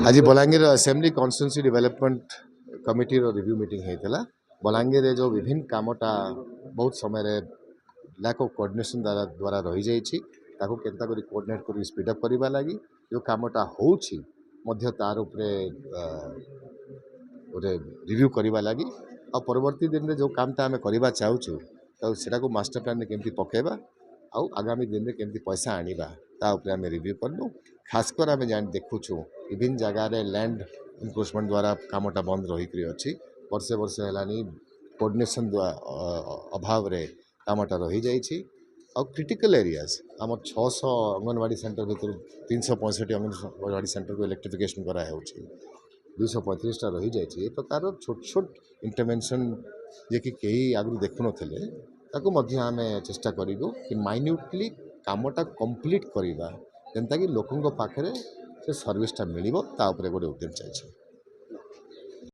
आज Balangir assembly constituency development committee review meeting होता बलांगीर रे जो विभिन्न कामटा बहुत समय रे लैक ऑफ कोऑर्डिनेशन द्वारा रही जाइए ताको केनता करी कोऑर्डिनेट करी स्पीड अप करबा लागि जो कामटा होउछि मध्य तार उपरे गोटे रिव्यू करबा लागि आ परवर्ती दिन रे जो कामटा हमें करबा चाहूछु तो सेटा को मास्टर प्लान केमती पकेबा आ आगामी दिन में केमती पैसा आनिबा ता उपरे हमें रिव्यू करनु खासकर आम जान देखुछु विभिन्न जगह लैंड इनक्रोचमेंट द्वारा कामटा बंद रही अच्छी वर्षे वर्षे है कोऑर्डिनेशन अभाव रे कामटा रही जाइए आ क्रिटिकल एरियाज आम 600 अंगनवाड़ी सेंटर भर 365 अंगनवाड़ी सेंटर को इलेक्ट्रिफिकेशन कराया 235 रही जाइए ये प्रकार छोट छोट इंटरवेंशन जे कि कई आगु देखु नथिले ताको मध्य आम चेष्टा करूँ कि माइन्यूटली कामटा कंप्लीट करवा जेनता कि लोकों पाखे से सर्विसटा मिल गोटे उद्यम चाहिए।